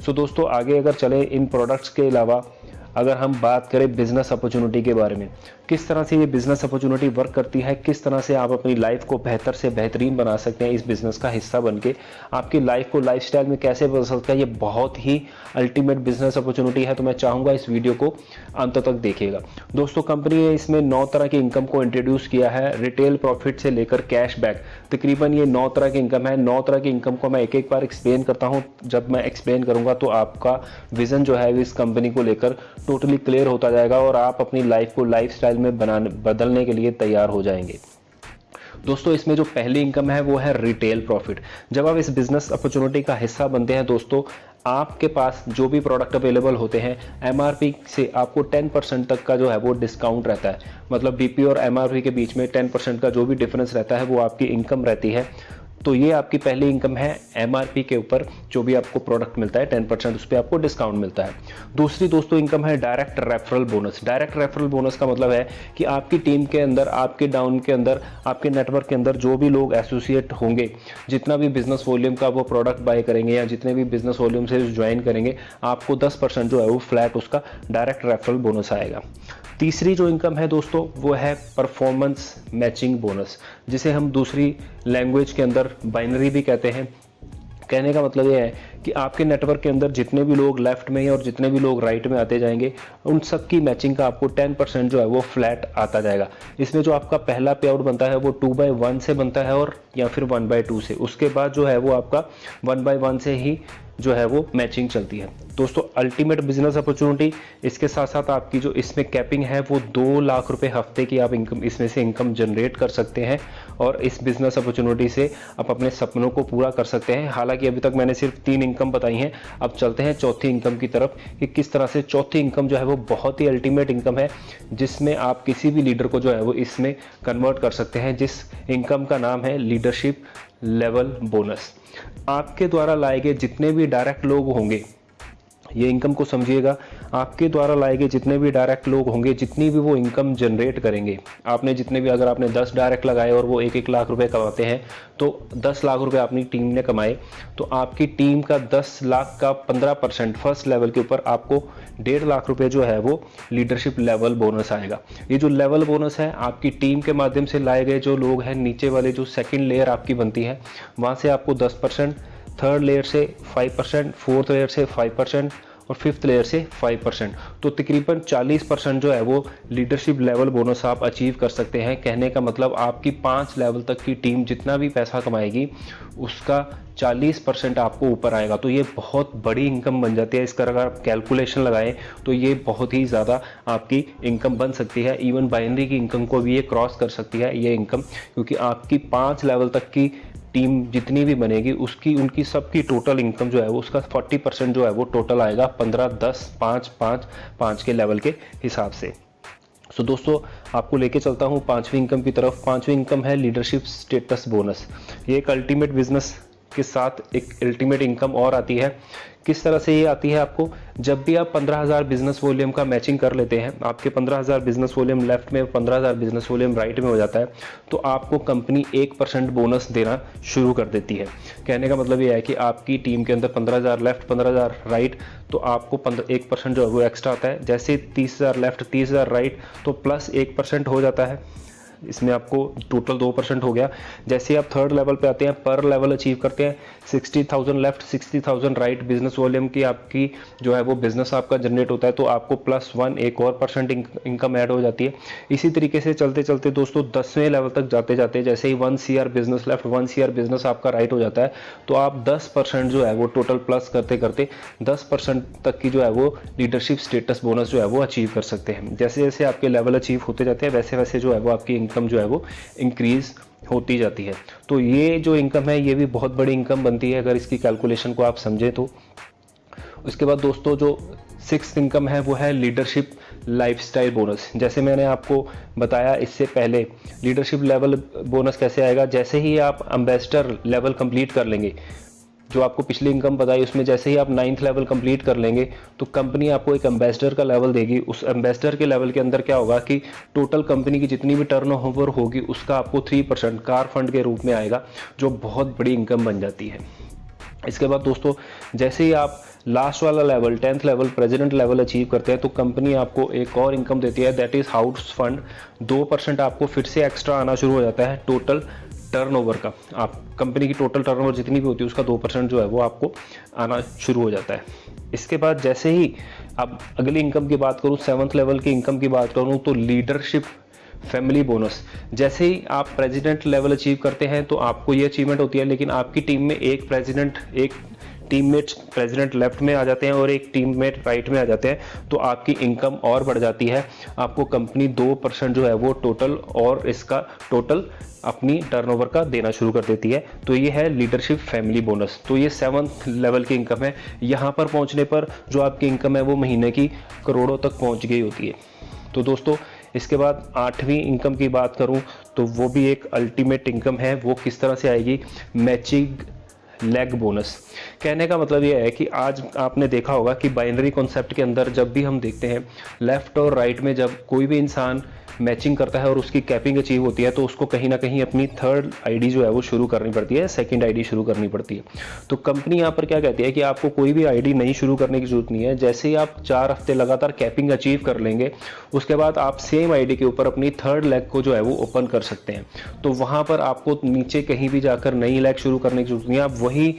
सो दोस्तों आगे अगर चले इन प्रोडक्ट्स के अलावा अगर हम बात करें बिजनेस अपॉर्चुनिटी के बारे में, किस तरह से ये बिजनेस अपॉर्चुनिटी वर्क करती है, किस तरह से आप अपनी लाइफ को बेहतर से बेहतरीन बना सकते हैं इस बिजनेस का हिस्सा बनके, आपकी लाइफ को लाइफस्टाइल में कैसे बदल सकता है, ये बहुत ही अल्टीमेट बिजनेस अपॉर्चुनिटी है। तो मैं चाहूँगा इस वीडियो को अंत तक देखिएगा। दोस्तों कंपनी ने इसमें 9 तरह की इनकम को इंट्रोड्यूस किया है, रिटेल प्रॉफिट से लेकर कैशबैक, तकरीबन ये 9 तरह की इनकम है। 9 तरह की इनकम को मैं एक एक बार एक्सप्लेन करता हूँ। जब मैं एक्सप्लेन करूँगा तो आपका विजन जो है इस कंपनी को लेकर टोटली क्लियर होता जाएगा और आप अपनी लाइफ को लाइफस्टाइल में बदलने के लिए तैयार हो जाएंगे। दोस्तों इसमें जो पहली इनकम है वो है रिटेल प्रॉफिट। जब आप इस बिजनेस अपॉर्चुनिटी का हिस्सा बनते हैं दोस्तों, आपके पास जो भी प्रोडक्ट अवेलेबल होते हैं एमआरपी से आपको 10% तक का जो है वो डिस्काउंट रहता है। मतलब बीपी और एमआरपी के बीच में 10% का जो भी डिफरेंस रहता है वो आपकी इनकम रहती है। तो ये आपकी पहली इनकम है। एमआरपी के ऊपर जो भी आपको प्रोडक्ट मिलता है 10% उस पर आपको डिस्काउंट मिलता है। दूसरी दोस्तों इनकम है direct referral bonus. Direct referral bonus का मतलब है कि आपकी टीम के अंदर, आपके डाउन के अंदर, आपके नेटवर्क के अंदर जो भी लोग एसोसिएट होंगे, जितना भी बिजनेस वॉल्यूम का वो प्रोडक्ट बाय करेंगे या जितने भी बिजनेस वॉल्यूम से ज्वाइन करेंगे, आपको 10% जो है वो फ्लैट उसका डायरेक्ट रेफरल बोनस आएगा। तीसरी जो इनकम है दोस्तों वो है परफॉर्मेंस मैचिंग बोनस, जिसे हम दूसरी लैंग्वेज के अंदर बाइनरी भी कहते हैं। कहने का मतलब ये है कि आपके नेटवर्क के अंदर जितने भी लोग लेफ्ट में और जितने भी लोग राइट में आते जाएंगे, उन सब की मैचिंग का आपको 10% जो है वो फ्लैट आता जाएगा। इसमें जो आपका पहला पे आउट बनता है वो 2/1 से बनता है और या फिर 1/2 से। उसके बाद जो है वो आपका 1/1 से ही जो है वो मैचिंग चलती है। दोस्तों अल्टीमेट बिजनेस अपॉर्चुनिटी, इसके साथ साथ आपकी जो इसमें कैपिंग है वो 2 लाख रुपए हफ्ते की आप इनकम इसमें से इनकम जनरेट कर सकते हैं और इस बिजनेस अपॉर्चुनिटी से आप अपने सपनों को पूरा कर सकते हैं। हालांकि अभी तक मैंने सिर्फ 3 इनकम बताई हैं, अब चलते हैं चौथी इनकम की तरफ कि किस तरह से चौथी इनकम जो है वो बहुत ही अल्टीमेट इनकम है, जिसमें आप किसी भी लीडर को जो है वो इसमें कन्वर्ट कर सकते हैं, जिस इनकम का नाम है लीडरशिप लेवल बोनस। आपके द्वारा लाए गए जितने भी डायरेक्ट लोग होंगे, ये इनकम को समझिएगा, आपके द्वारा लाए गए जितने भी डायरेक्ट लोग होंगे, जितनी भी वो इनकम जनरेट करेंगे, आपने जितने भी, अगर आपने 10 डायरेक्ट लगाए और वो 1-1 लाख रुपए कमाते हैं, तो 10 लाख रुपए अपनी टीम ने कमाए, तो आपकी टीम का 10 लाख का 15% फर्स्ट लेवल के ऊपर आपको 1.5 लाख रुपए जो है वो लीडरशिप लेवल बोनस आएगा। ये जो लेवल बोनस है आपकी टीम के माध्यम से लाए गए जो लोग हैं, नीचे वाले जो सेकेंड लेयर आपकी बनती है, वहाँ से आपको 10%, थर्ड लेयर से 5%, फोर्थ लेयर से 5% और फिफ्थ लेयर से 5%, तो तकरीबन 40% जो है वो लीडरशिप लेवल बोनस आप अचीव कर सकते हैं। कहने का मतलब आपकी 5 लेवल तक की टीम जितना भी पैसा कमाएगी उसका 40% आपको ऊपर आएगा। तो ये बहुत बड़ी इनकम बन जाती है। इसका अगर आप कैलकुलेशन लगाएं तो ये बहुत ही ज़्यादा आपकी इनकम बन सकती है। इवन बाइनरी की इनकम को भी ये क्रॉस कर सकती है ये इनकम, क्योंकि आपकी 5 लेवल तक की टीम जितनी भी बनेगी उसकी, उनकी सबकी टोटल इनकम जो है वो उसका 40% जो है वो टोटल आएगा 15, 10, 5, 5, 5 के लेवल के हिसाब से। सो दोस्तों आपको लेके चलता हूँ 5वीं इनकम की तरफ। 5वीं इनकम है लीडरशिप स्टेटस बोनस। ये एक अल्टीमेट बिजनेस के साथ एक अल्टीमेट इनकम और आती है। किस तरह से ये आती है आपको, जब भी आप 15,000 बिजनेस वॉल्यूम का मैचिंग कर लेते हैं, आपके 15,000 बिजनेस वॉल्यूम लेफ्ट में, 15,000 बिजनेस वॉल्यूम राइट में हो जाता है, तो आपको कंपनी 1% बोनस देना शुरू कर देती है। कहने का मतलब ये है कि आपकी टीम के अंदर 15,000 लेफ्ट, 15,000 राइट, तो आपको 1% जो है वो एक्स्ट्रा आता है। जैसे 30,000 लेफ्ट, 30,000 राइट, तो प्लस 1% हो जाता है। इसमें आपको टोटल 2% हो गया। जैसे आप थर्ड लेवल पे आते हैं, पर लेवल अचीव करते हैं, 60,000 लेफ्ट, 60,000 राइट बिजनेस वॉल्यूम की आपकी जो है वो बिजनेस आपका जनरेट होता है, तो आपको +1 एक और % इनकम ऐड हो जाती है। इसी तरीके से चलते चलते दोस्तों 10वें लेवल तक जाते जाते, जैसे ही 1 CR business left, 1 CR business आपका राइट हो जाता है, तो आप 10% जो है वो टोटल प्लस करते करते 10% तक की जो है वो लीडरशिप स्टेटस बोनस जो है वो अचीव कर सकते हैं। जैसे जैसे आपके लेवल अचीव होते जाते हैं वैसे वैसे जो है वो आपकी इनकम जो है वो इंक्रीज होती जाती है। तो ये जो इनकम है ये भी बहुत बड़ी इनकम बनती है अगर इसकी कैलकुलेशन को आप समझे तो। उसके बाद दोस्तों जो 6th इनकम है वो है लीडरशिप लाइफस्टाइल बोनस। जैसे मैंने आपको बताया इससे पहले, लीडरशिप लेवल बोनस कैसे आएगा, जैसे ही आप एम्बेसडर लेवल कंप्लीट कर लेंगे, जो आपको पिछली इनकम बताई उसमें जैसे ही आप 9th लेवल कंप्लीट कर लेंगे तो कंपनी आपको एक एम्बेसडर का लेवल देगी। उस एम्बेसडर के लेवल के अंदर क्या होगा कि टोटल कंपनी की जितनी भी टर्नओवर होगी उसका आपको 3% कार फंड के रूप में आएगा, जो बहुत बड़ी इनकम बन जाती है। इसके बाद दोस्तों जैसे ही आप लास्ट वाला level 10th level president level achieve करते हैं तो कंपनी आपको एक और इनकम देती है, दैट इज हाउस फंड। 2% आपको फिर से एक्स्ट्रा आना शुरू हो जाता है टोटल टर्नओवर का। आप कंपनी की टोटल टर्नओवर जितनी भी होती है उसका 2% जो है वो आपको आना शुरू हो जाता है। इसके बाद जैसे ही अब अगली इनकम की बात करूं, 7th लेवल की इनकम की बात करूं तो लीडरशिप फैमिली बोनस। जैसे ही आप प्रेसिडेंट लेवल अचीव करते हैं तो आपको ये अचीवमेंट होती है, लेकिन आपकी टीम में एक टीममेट प्रेसिडेंट लेफ्ट में आ जाते हैं और एक टीममेट राइट में आ जाते हैं, तो आपकी इनकम और बढ़ जाती है। आपको कंपनी 2% जो है वो टोटल और इसका टोटल अपनी टर्नओवर का देना शुरू कर देती है। तो ये है लीडरशिप फैमिली बोनस। तो ये 7th लेवल की इनकम है। यहाँ पर पहुँचने पर जो आपकी इनकम है वो महीने की करोड़ों तक पहुँच गई होती है। तो दोस्तों इसके बाद 8वीं इनकम की बात करूं तो वो भी एक अल्टीमेट इनकम है। वो किस तरह से आएगी? Matching leg bonus. कहने का मतलब ये है कि आज आपने देखा होगा कि बाइनरी कॉन्सेप्ट के अंदर जब भी हम देखते हैं लेफ्ट और राइट में जब कोई भी इंसान मैचिंग करता है और उसकी कैपिंग अचीव होती है तो उसको कहीं ना कहीं अपनी थर्ड आईडी जो है वो शुरू करनी पड़ती है, सेकंड आईडी शुरू करनी पड़ती है। तो कंपनी यहाँ पर क्या कहती है कि आपको कोई भी आईडी नहीं शुरू करने की जरूरत नहीं है। जैसे ही आप 4 हफ्ते लगातार कैपिंग अचीव कर लेंगे उसके बाद आप सेम आईडी के ऊपर अपनी थर्ड लेग को जो है वो ओपन कर सकते हैं। तो वहाँ पर आपको नीचे कहीं भी जाकर नई लेग शुरू करने की जरूरत नहीं है। आप वही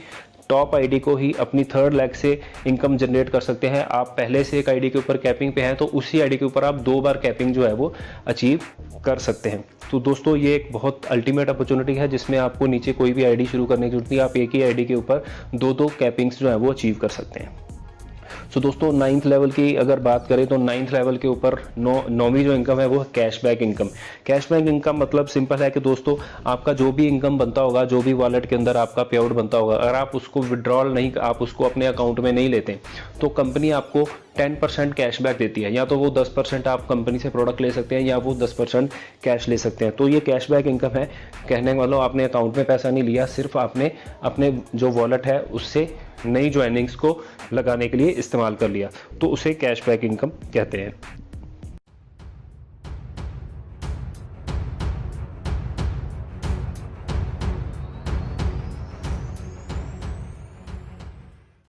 टॉप आईडी को ही अपनी थर्ड लेग से इनकम जनरेट कर सकते हैं। आप पहले से एक आईडी के ऊपर कैपिंग पे हैं तो उसी आईडी के ऊपर आप 2 बार कैपिंग जो है वो अचीव कर सकते हैं। तो दोस्तों ये एक बहुत अल्टीमेट अपॉर्चुनिटी है जिसमें आपको नीचे कोई भी आईडी शुरू करने की जरूरत नहीं है। आप एक ही आईडी के ऊपर 2 कैपिंग्स जो है वो अचीव कर सकते हैं। सो दोस्तों 9th लेवल की अगर बात करें तो 9th लेवल के ऊपर 9वीं जो इनकम है वो कैशबैक इनकम। कैशबैक इनकम मतलब सिंपल है कि दोस्तों आपका जो भी इनकम बनता होगा, जो भी वॉलेट के अंदर आपका पे आउट बनता होगा, अगर आप उसको विड्रॉल नहीं, आप उसको अपने अकाउंट में नहीं लेते तो कंपनी आपको 10% कैशबैक देती है। या तो वो 10% आप कंपनी से प्रोडक्ट ले सकते हैं या वो 10% कैश ले सकते हैं। तो ये कैशबैक इनकम है। कहने का मतलब आपने अकाउंट में पैसा नहीं लिया, सिर्फ आपने अपने जो वॉलेट है उससे नई ज्वाइनिंग्स को लगाने के लिए इस्तेमाल कर लिया, तो उसे कैशबैक इनकम कहते हैं।